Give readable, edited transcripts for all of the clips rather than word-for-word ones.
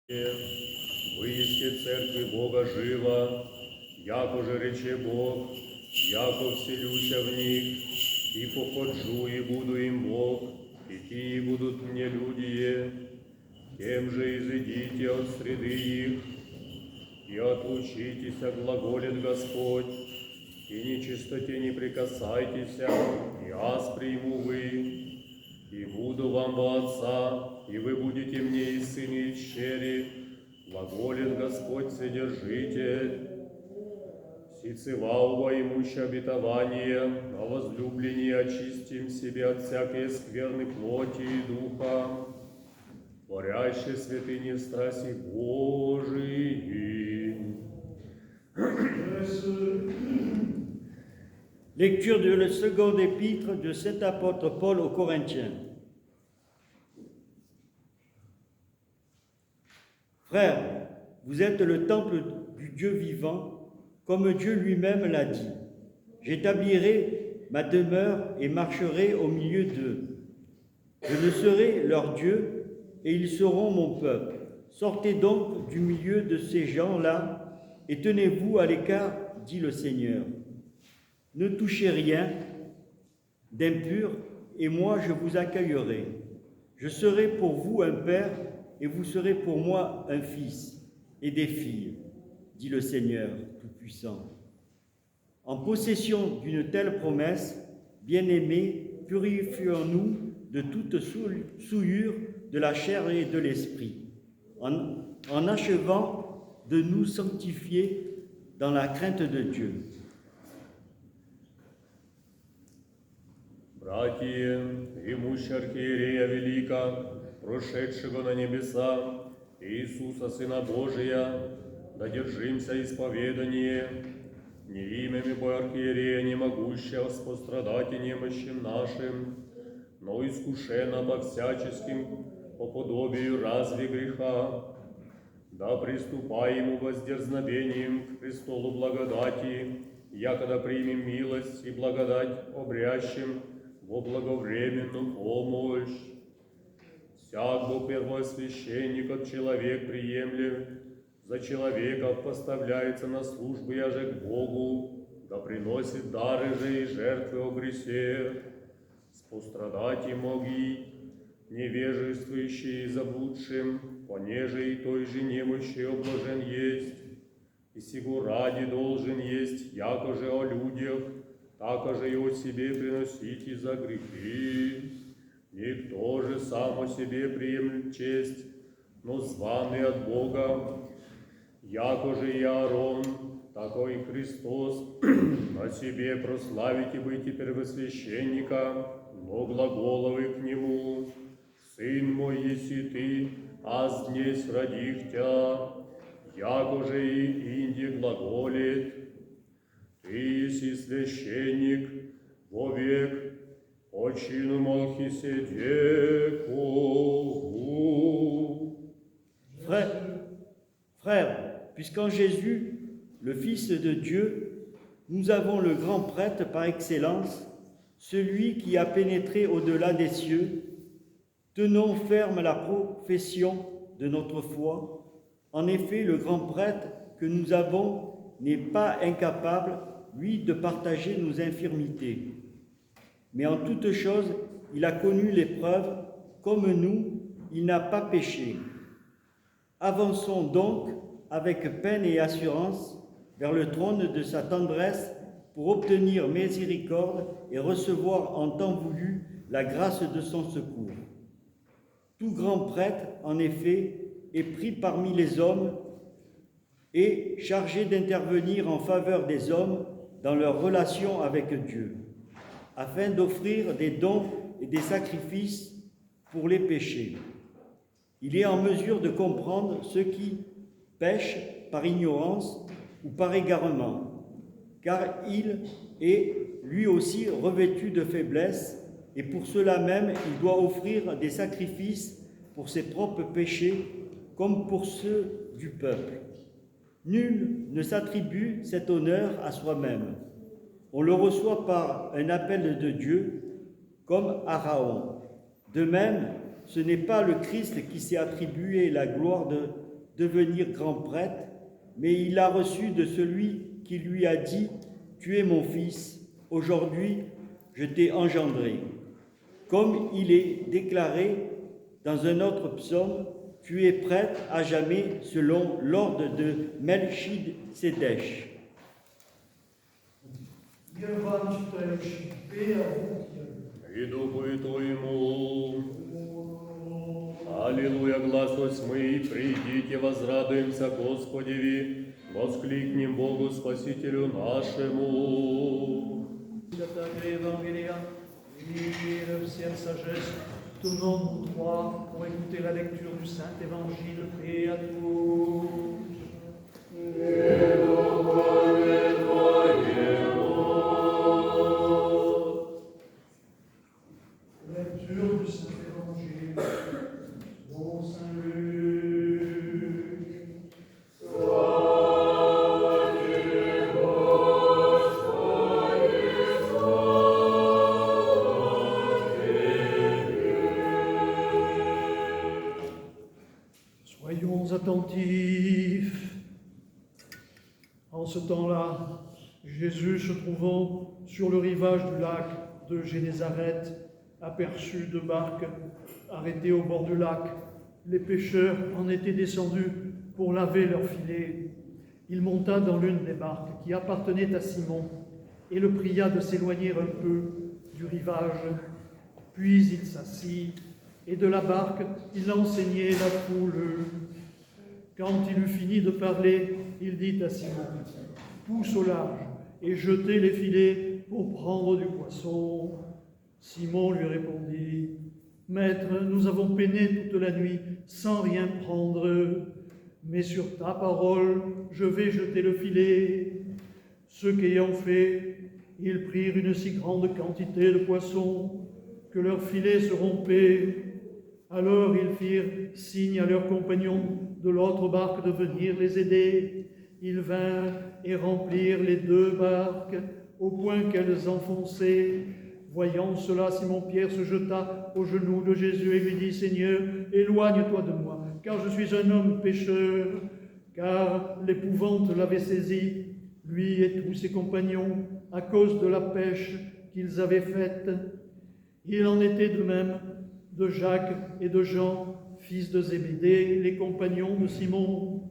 Выйсти церкви Бога живо, яко же рече Бог, яко вселюся в них, и походжу, и буду им Бог, и тие будут мне люди, тем же изыдите от среды их, и отлучитесь, глаголит Господь, и нечистоте не прикасайтесь, и аз приму вы, и буду вам во Отца, и вы будете мне и сыны, и щери, глаголит Господь, содержите. Сицева имущее обетование, а возлюбленнее очистим себе от всякой скверны плоти и духа, творящей святыни в страсти Божией. Lecture de la seconde épître de saint apôtre Paul aux Corinthiens. Frères, vous êtes le temple du Dieu vivant, comme Dieu lui-même l'a dit. J'établirai ma demeure et marcherai au milieu d'eux. Je ne serai leur Dieu et ils seront mon peuple. Sortez donc du milieu de ces gens-là et tenez-vous à l'écart, dit le Seigneur. Ne touchez rien d'impur, et moi je vous accueillerai. Je serai pour vous un père, et vous serez pour moi un fils et des filles, dit le Seigneur Tout-Puissant. En possession d'une telle promesse, bien-aimés, purifions-nous de toute souillure de la chair et de l'esprit, en achevant de nous sanctifier dans la crainte de Dieu. Братья, имущие архиерея велика, прошедшего на небеса, Иисуса, Сына Божия, додержимся исповедания, не имями по архиерея не могущего спострадать и немощим нашим, но искушенно по всяческим по подобию разве греха, да приступаем воздерзновением к престолу благодати, якогда примем милость и благодать обрящим во благовременную помощь. Всяк бо первосвященник от человек приемлем, за человеков поставляется на службу яже к Богу, да приносит дары же и жертвы о гресе, спострадать и моги, невежествующие и заблудшим, понеже и той же немощи облажен есть, и сего ради должен есть, яко же о людях, тако же и о себе приносите за грехи. Никто же сам о себе приемлет честь, но званый от Бога, яко же и Аарон, тако и Христос, на себе прославите быть первосвященника, но глаголовы к нему, Сын мой еси ты, аз днесь родих тя, яко же и инди глаголит, ты еси священник вовек, по чину Мелхиседекову. Frères, puisqu'en Jésus, le Fils de Dieu, nous avons le grand prêtre par excellence, celui qui a pénétré au-delà des cieux, tenons ferme la profession de notre foi. En effet, le grand prêtre que nous avons n'est pas incapable, lui, de partager nos infirmités. Mais en toute chose, il a connu l'épreuve, comme nous, il n'a pas péché. Avançons donc avec peine et assurance vers le trône de sa tendresse pour obtenir miséricorde et recevoir en temps voulu la grâce de son secours. Tout grand prêtre, en effet, est pris parmi les hommes et chargé d'intervenir en faveur des hommes dans leur relation avec Dieu, afin d'offrir des dons et des sacrifices pour les péchés. Il est en mesure de comprendre ceux qui pêchent par ignorance ou par égarement, car il est lui aussi revêtu de faiblesse, et pour cela même il doit offrir des sacrifices pour ses propres péchés comme pour ceux du peuple. Nul ne s'attribue cet honneur à soi-même. On le reçoit par un appel de Dieu, comme Aaron. De même, ce n'est pas le Christ qui s'est attribué la gloire devenir grand prêtre, mais il l'a reçu de celui qui lui a dit « Tu es mon fils, aujourd'hui je t'ai engendré ». Comme il est déclaré dans un autre psaume, « Tu es prêtre à jamais selon l'ordre de Melchizedek ». И Духу и Твоему. Аллилуйя, глас восьмый, придите, возрадуемся Господеви, воскликнем Богу Спасителю нашему. Tournons-nous droit pour écouter la lecture du Saint-Évangile. Paix à tous. Lecture du Saint-Évangile au Saint-Luc. Soyons attentifs. En ce temps-là, Jésus, se trouvant sur le rivage du lac de Génézareth, aperçut deux barques arrêtées au bord du lac. Les pêcheurs en étaient descendus pour laver leurs filets. Il monta dans l'une des barques qui appartenait à Simon et le pria de s'éloigner un peu du rivage. Puis il s'assit et de la barque il enseignait la foule. Quand il eut fini de parler, il dit à Simon « Pousse au large et jetez les filets pour prendre du poisson. » Simon lui répondit « Maître, nous avons peiné toute la nuit sans rien prendre, mais sur ta parole, je vais jeter le filet. » Ce qu'ayant fait, ils prirent une si grande quantité de poissons que leurs filets se rompaient. Alors ils firent signe à leurs compagnons de l'autre barque de venir les aider. Ils vinrent et remplirent les deux barques au point qu'elles enfonçaient. Voyant cela, Simon-Pierre se jeta aux genoux de Jésus et lui dit « Seigneur, éloigne-toi de moi, car je suis un homme pécheur. » Car l'épouvante l'avait saisi, lui et tous ses compagnons, à cause de la pêche qu'ils avaient faite. Il en était de même de Jacques et de Jean, fils de Zébédée, les compagnons de Simon.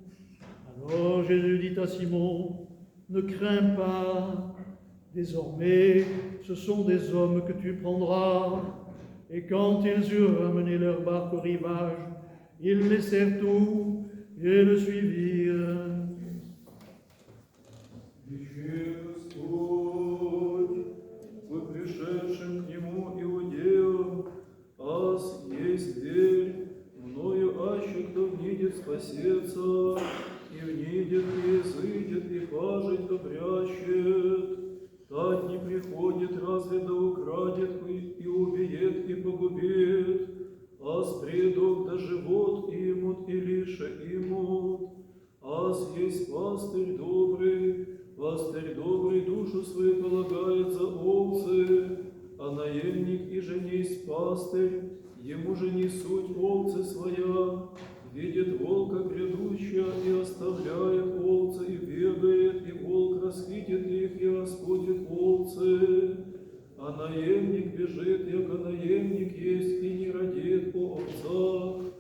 Alors Jésus dit à Simon, « Ne crains pas, désormais ce sont des hommes que tu prendras. » Et quand ils eurent ramené leur barque au rivage, ils laissèrent tout et le suivirent. Спасется, и внидет, и изыдет, и пажить добрящет. Так не приходит, разве да украдет, и убиет, и погубит, аз предок да живот имут, и лише имут. Аз есть пастырь добрый душу свою полагает за овцы, а наемник и же несть пастырь, ему же не суть овцы своя. Видит волка грядущего и оставляет овцы, и бегает, и волк расхитит их, и распутит овцы. А наемник бежит, яко наемник есть, и не родит о овцах.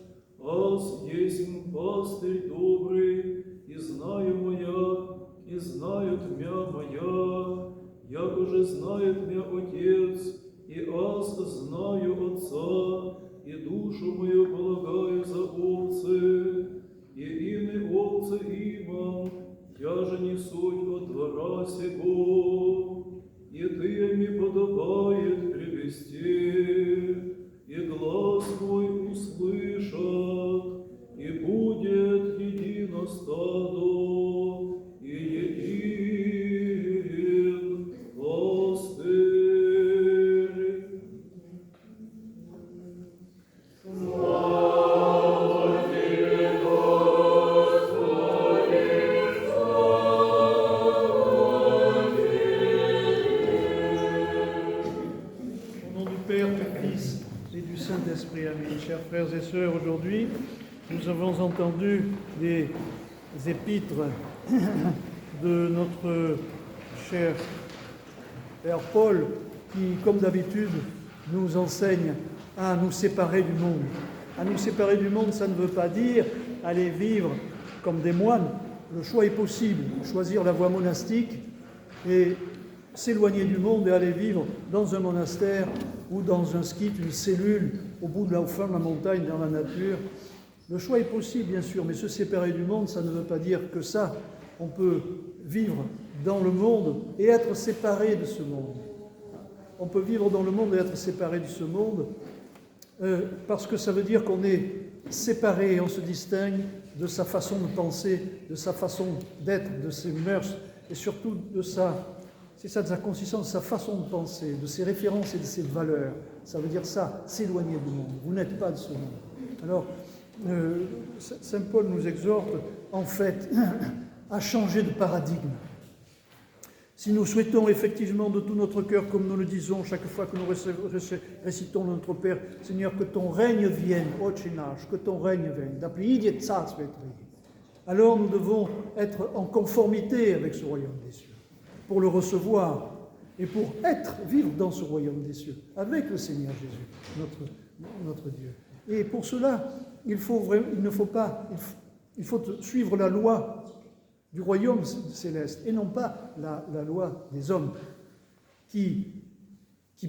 Аз есть пастырь добрый, и знаю моя, и знают мя моя, яко же знает мя Отец, и аз знаю Отца, и душу мою полагаю за овцы, и ины овцы имам, я же не суть от двора сего, и ты ми подобает привести, и глас мой услышат, и будет едино стадо, и един пастырь. Saint-Esprit, amis. Chers frères et sœurs, aujourd'hui, Nous avons entendu les épîtres de notre cher Père Paul, qui, comme d'habitude, nous enseigne à nous séparer du monde. À nous séparer du monde, ça ne veut pas dire aller vivre comme des moines. Le choix est possible, choisir la voie monastique et s'éloigner du monde et aller vivre dans un monastère ou dans un skit, une cellule, au bout de la fin de la montagne, dans la nature. Le choix est possible, bien sûr, mais se séparer du monde, ça ne veut pas dire que ça. On peut vivre dans le monde et être séparé de ce monde. On peut vivre dans le monde et être séparé de ce monde parce que ça veut dire qu'on est séparé, on se distingue de sa façon de penser, de sa façon d'être, de ses mœurs et surtout de sa, c'est ça, de sa consistance, de sa façon de penser, de ses références et de ses valeurs. Ça veut dire ça, s'éloigner du monde. Vous n'êtes pas de ce monde. Alors, Saint Paul nous exhorte en fait à changer de paradigme. Si nous souhaitons effectivement de tout notre cœur, comme nous le disons chaque fois que nous récitons notre Père, Seigneur, que ton règne vienne, Otche nasz, que ton règne vienne, alors nous devons être en conformité avec ce royaume des cieux, pour le recevoir et pour vivre dans ce royaume des cieux, avec le Seigneur Jésus, notre Dieu. Et pour cela, il faut suivre la loi du royaume céleste, et non pas la loi des hommes, qui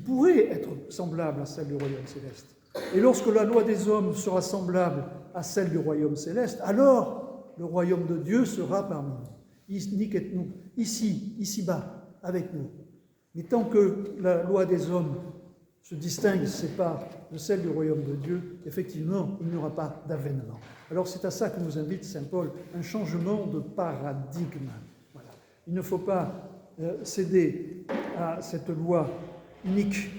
pourrait être semblable à celle du royaume céleste. Et lorsque la loi des hommes sera semblable à celle du royaume céleste, alors le royaume de Dieu sera parmi nous, ici-bas, avec nous. Mais tant que la loi des hommes se distingue, se sépare de celle du royaume de Dieu, effectivement, il n'y aura pas d'avènement. Alors c'est à ça que nous invite Saint Paul, un changement de paradigme. Voilà. Il ne faut pas céder à cette loi unique,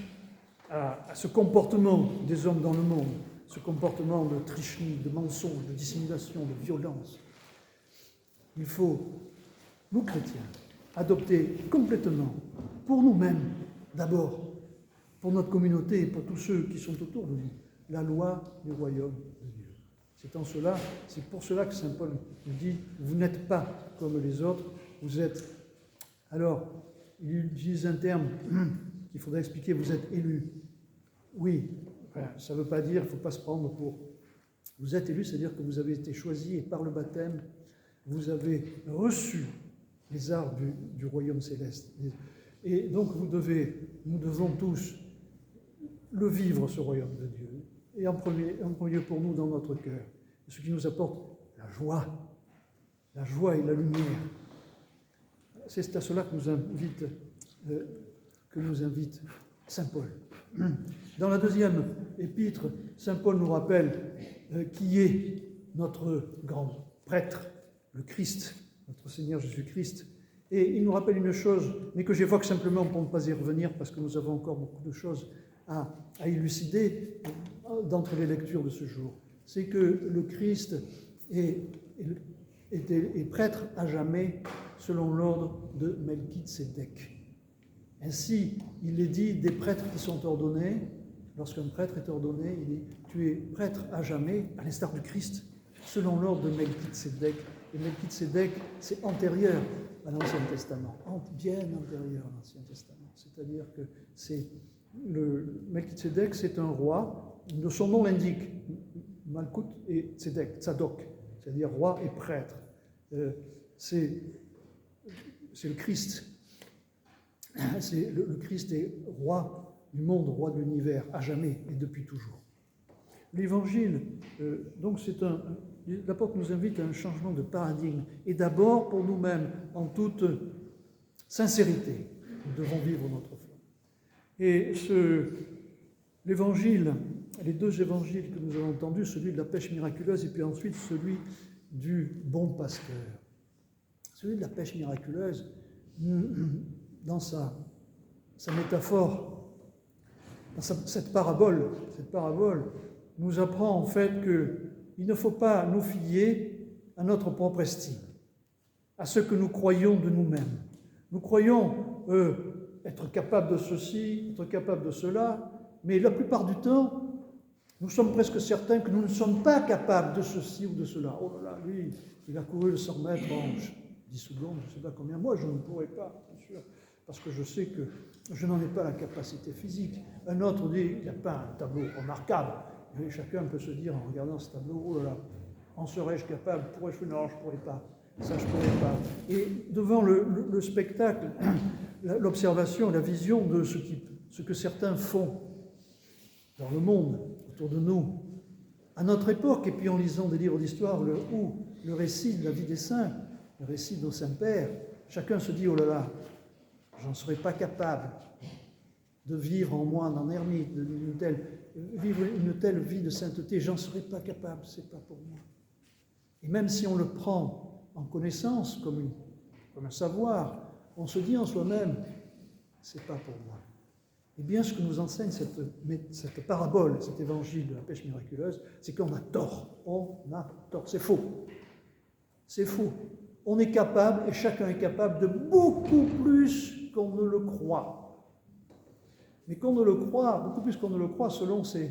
à ce comportement des hommes dans le monde, ce comportement de tricherie, de mensonge, de dissimulation, de violence. Il faut, nous chrétiens, adopter complètement, pour nous-mêmes d'abord, pour notre communauté et pour tous ceux qui sont autour de nous, la loi du royaume de Dieu. C'est pour cela que Saint Paul nous dit, vous n'êtes pas comme les autres, vous êtes... Alors, il utilise un terme qu'il faudrait expliquer, vous êtes élus. Oui, ça ne veut pas dire, il ne faut pas se prendre pour... Vous êtes élus, c'est-à-dire que vous avez été choisis et par le baptême, vous avez reçu les arts du royaume céleste. Et donc nous devons tous le vivre, ce royaume de Dieu, et en premier lieu pour nous dans notre cœur, ce qui nous apporte la joie et la lumière. C'est à cela que nous invite Saint Paul. Dans la deuxième épître, Saint Paul nous rappelle qui est notre grand prêtre, le Christ, notre Seigneur Jésus-Christ. Et il nous rappelle une chose, mais que j'évoque simplement pour ne pas y revenir, parce que nous avons encore beaucoup de choses à élucider d'entre les lectures de ce jour. C'est que le Christ est prêtre à jamais selon l'ordre de Melchizedek. Ainsi, il est dit des prêtres qui sont ordonnés. Lorsqu'un prêtre est ordonné, il dit « Tu es prêtre à jamais, à l'instar du Christ, selon l'ordre de Melchizedek. » Et Melchizedek, c'est antérieur à l'Ancien Testament, bien antérieur à l'Ancien Testament. C'est-à-dire que Melchizedek, c'est un roi, son nom l'indique, Malkout et Tzadok, c'est-à-dire roi et prêtre. C'est le Christ. Le Christ est roi du monde, roi de l'univers, à jamais et depuis toujours. L'Évangile, donc l'apôtre nous invite à un changement de paradigme, et d'abord pour nous-mêmes, en toute sincérité, nous devons vivre notre foi. Et l'évangile, les deux évangiles que nous avons entendus, celui de la pêche miraculeuse et puis ensuite celui du bon pasteur. Celui de la pêche miraculeuse, dans sa métaphore, dans cette parabole nous apprend en fait qu'il ne faut pas nous fier à notre propre estime, à ce que nous croyons de nous-mêmes. Nous croyons être capables de ceci, être capables de cela, mais la plupart du temps, Nous sommes presque certains que nous ne sommes pas capables de ceci ou de cela. Oh là là, lui, il a couru le 100 mètres en 10 secondes, je ne sais pas combien. Moi, je ne pourrais pas, bien sûr, parce que je sais que je n'en ai pas la capacité physique. Un autre dit, il a peint un tableau remarquable. Et chacun peut se dire, en regardant ce tableau, oh là là, en serais-je capable? Pourrais-je? Non, je ne pourrais pas. Ça, je ne pourrais pas. Et devant le spectacle, l'observation, la vision de ce que certains font dans le monde, autour de nous, à notre époque, et puis en lisant des livres d'histoire ou le récit de la vie des saints, le récit de nos saints-pères, chacun se dit, oh là là, j'en serais pas capable de vivre en moine, en ermite, vivre une telle vie de sainteté, j'en serais pas capable, c'est pas pour moi. Et même si on le prend en connaissance, comme un savoir, on se dit en soi-même, c'est pas pour moi. Eh bien, ce que nous enseigne cette parabole, cet évangile de la pêche miraculeuse, c'est qu'on a tort. On a tort. C'est faux. C'est faux. On est capable, et chacun est capable, de beaucoup plus qu'on ne le croit. Mais qu'on ne le croit, beaucoup plus qu'on ne le croit, selon son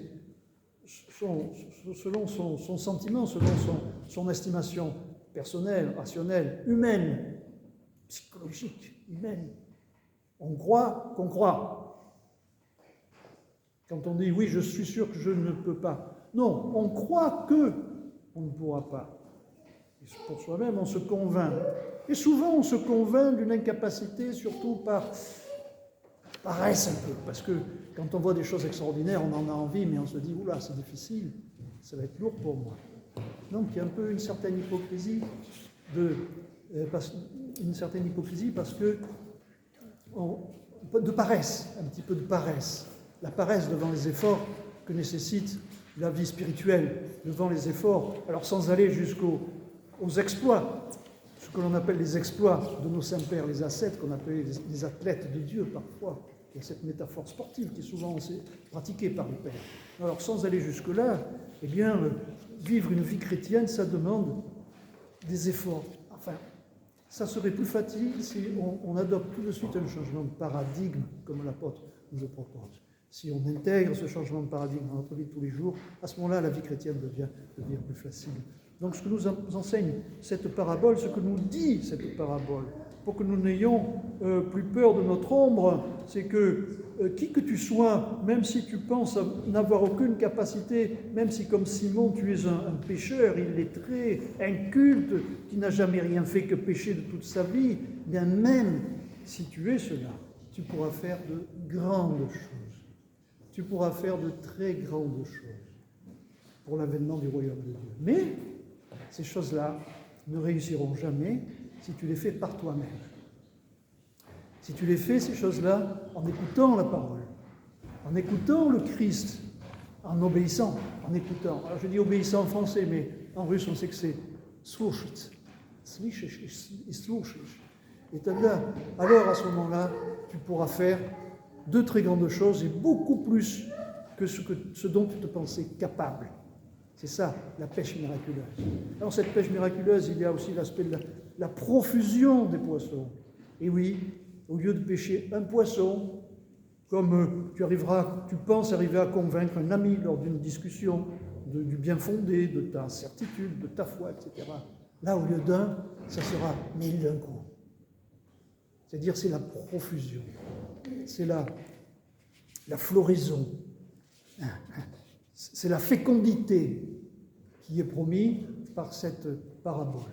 sentiment, selon son estimation personnelle, rationnelle, humaine, psychologique, humaine. On croit qu'on croit. Quand on dit « oui, je suis sûr que je ne peux pas », non, on croit que on ne pourra pas. Et pour soi-même, on se convainc. Et souvent, on se convainc d'une incapacité, surtout par paresse un peu. Parce que quand on voit des choses extraordinaires, on en a envie, mais on se dit « oula, c'est difficile, ça va être lourd pour moi ». Donc, il y a un peu une certaine hypocrisie parce que de paresse, un petit peu de paresse. La paresse devant les efforts que nécessite la vie spirituelle, devant les efforts, alors sans aller jusqu'aux exploits, ce que l'on appelle les exploits de nos saints-pères, les ascètes, qu'on appelait les athlètes de Dieu parfois. Il y a cette métaphore sportive qui est souvent pratiquée par les pères. Alors sans aller jusque-là, eh bien, vivre une vie chrétienne, ça demande des efforts. Enfin, ça serait plus facile si on adopte tout de suite un changement de paradigme, comme l'apôtre nous le propose. Si on intègre ce changement de paradigme dans notre vie de tous les jours, à ce moment-là, la vie chrétienne devient plus facile. Donc ce que nous enseigne cette parabole, ce que nous dit cette parabole, pour que nous n'ayons plus peur de notre ombre, c'est que qui que tu sois, même si tu penses n'avoir aucune capacité, même si comme Simon tu es un pécheur illettré, inculte, qui n'a jamais rien fait que pécher de toute sa vie, bien même si tu es cela, tu pourras faire de grandes choses. Tu pourras faire de très grandes choses pour l'avènement du royaume de Dieu. Mais ces choses-là ne réussiront jamais si tu les fais par toi-même. Si tu les fais, ces choses-là, en écoutant la parole, en écoutant le Christ, en obéissant, en écoutant. Alors je dis obéissant en français, mais en russe on sait que c'est слушать. Et alors à ce moment-là, tu pourras faire de très grandes choses et beaucoup plus que ce dont tu te pensais capable. C'est ça, la pêche miraculeuse. Dans cette pêche miraculeuse, il y a aussi l'aspect de la profusion des poissons. Et oui, au lieu de pêcher un poisson, comme tu penses arriver à convaincre un ami lors d'une discussion du bien fondé, de ta certitude, de ta foi, etc. Là, au lieu d'un, ça sera 1000 d'un coup. C'est-à-dire, c'est la profusion. C'est la floraison, c'est la fécondité qui est promise par cette parabole,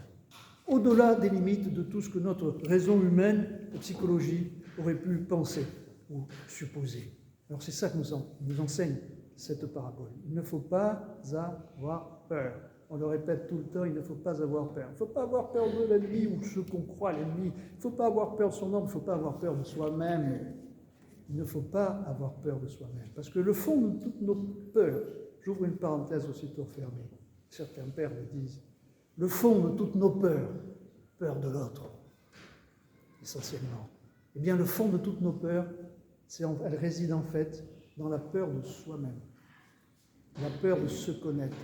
au-delà des limites de tout ce que notre raison humaine et psychologie aurait pu penser ou supposer. Alors c'est ça que nous enseigne cette parabole. Il ne faut pas avoir peur. On le répète tout le temps, il ne faut pas avoir peur. Il ne faut pas avoir peur de l'ennemi ou de ce qu'on croit l'ennemi. Il ne faut pas avoir peur de son ombre, il ne faut pas avoir peur de soi-même. Il ne faut pas avoir peur de soi-même. Parce que le fond de toutes nos peurs, j'ouvre une parenthèse aussitôt fermée, certains pères le disent, le fond de toutes nos peurs, peur de l'autre, essentiellement. Eh bien, le fond de toutes nos peurs, elle réside en fait dans la peur de soi-même, la peur de se connaître,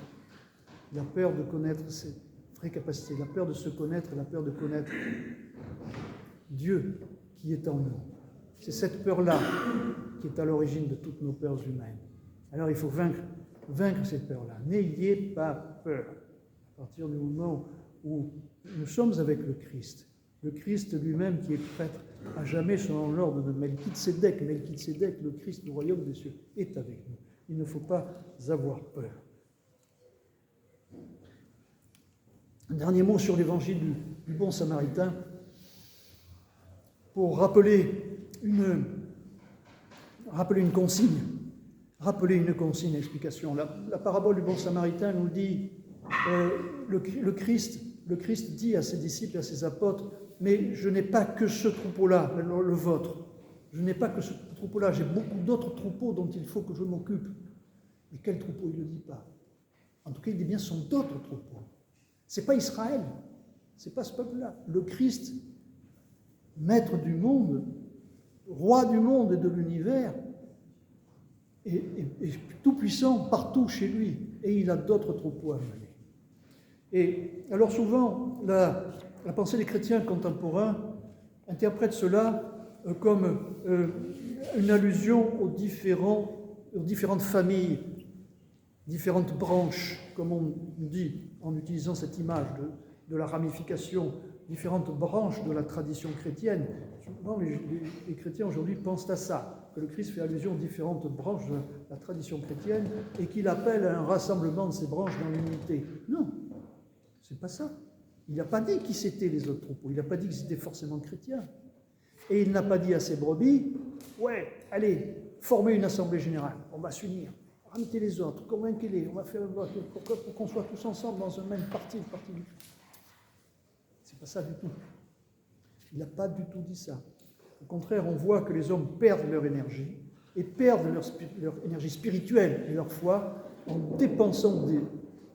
la peur de connaître ses vraies capacités, la peur de se connaître, la peur de connaître Dieu qui est en nous. C'est cette peur-là qui est à l'origine de toutes nos peurs humaines. Alors il faut vaincre vaincre cette peur-là. N'ayez pas peur. À partir du moment où nous sommes avec le Christ lui-même qui est prêtre à jamais selon l'ordre de Melchizedek. Melchizedek, le Christ du royaume des cieux, est avec nous. Il ne faut pas avoir peur. Un dernier mot sur l'évangile du bon samaritain pour rappeler une consigne. Rappeler une consigne, explication. La parabole du bon samaritain nous dit, le Christ dit à ses disciples et à ses apôtres, mais je n'ai pas que ce troupeau-là, le vôtre. Je n'ai pas que ce troupeau-là, j'ai beaucoup d'autres troupeaux dont il faut que je m'occupe. Mais quel troupeau, il ne le dit pas. En tout cas, il dit bien, ce sont d'autres troupeaux. Ce n'est pas Israël, ce n'est pas ce peuple-là. Le Christ, maître du monde, roi du monde et de l'univers, est tout-puissant partout chez lui. Et il a d'autres troupeaux à mener. Et alors souvent, la pensée des chrétiens contemporains interprète cela comme une allusion aux différentes familles, différentes branches, comme on dit en utilisant cette image de la ramification, différentes branches de la tradition chrétienne. Souvent, les chrétiens aujourd'hui pensent à ça, que le Christ fait allusion aux différentes branches de la tradition chrétienne et qu'il appelle à un rassemblement de ces branches dans l'unité. Non, c'est pas ça. Il n'a pas dit qui c'étaient les autres troupeaux, il n'a pas dit qu'ils étaient forcément chrétiens. Et il n'a pas dit à ses brebis, ouais, allez, formez une assemblée générale, on va s'unir, ramenez les autres, convainquez-les, on va faire un vote pour qu'on soit tous ensemble dans un même parti, le parti du Christ. C'est pas ça du tout. Il n'a pas du tout dit ça. Au contraire, on voit que les hommes perdent leur énergie, et perdent leur énergie spirituelle et leur foi en dépensant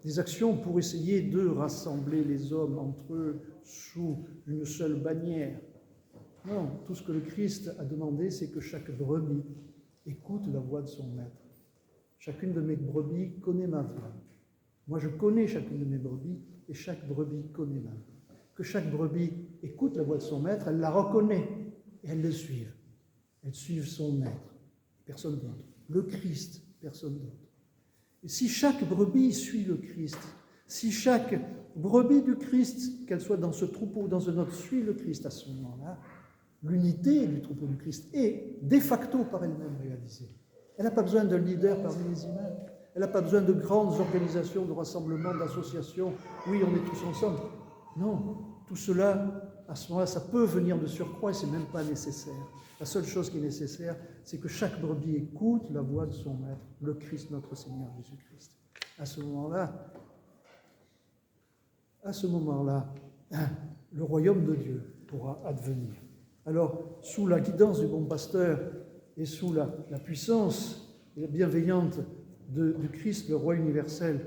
des actions pour essayer de rassembler les hommes entre eux sous une seule bannière. Non, tout ce que le Christ a demandé, c'est que chaque brebis écoute la voix de son maître. Chacune de mes brebis connaît ma voix. Moi, je connais chacune de mes brebis, et chaque brebis connaît ma voix. Que chaque brebis écoute la voix de son maître, elle la reconnaît, et elle le suive. Elle suive son maître, personne d'autre. Le Christ, personne d'autre. Et si chaque brebis suit le Christ, si chaque brebis du Christ, qu'elle soit dans ce troupeau ou dans un autre, suit le Christ à ce moment-là, l'unité du troupeau du Christ est de facto par elle-même réalisée. Elle n'a pas besoin d'un leader parmi les humains. Elle n'a pas besoin de grandes organisations, de rassemblements, d'associations. Oui, on est tous ensemble. Non, tout cela, à ce moment-là, ça peut venir de surcroît et ce n'est même pas nécessaire. La seule chose qui est nécessaire, c'est que chaque brebis écoute la voix de son maître, le Christ, notre Seigneur Jésus-Christ. À ce moment-là, le royaume de Dieu pourra advenir. Alors, sous la guidance du bon pasteur et sous la puissance et la bienveillante du Christ, le roi universel,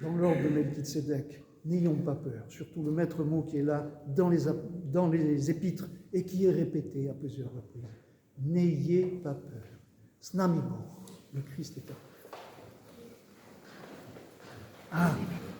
dans l'ordre de Melchizedek, n'ayons pas peur. Surtout le maître mot qui est là dans les épîtres et qui est répété à plusieurs reprises. N'ayez pas peur. Snamibor, le Christ est à vous. Amen.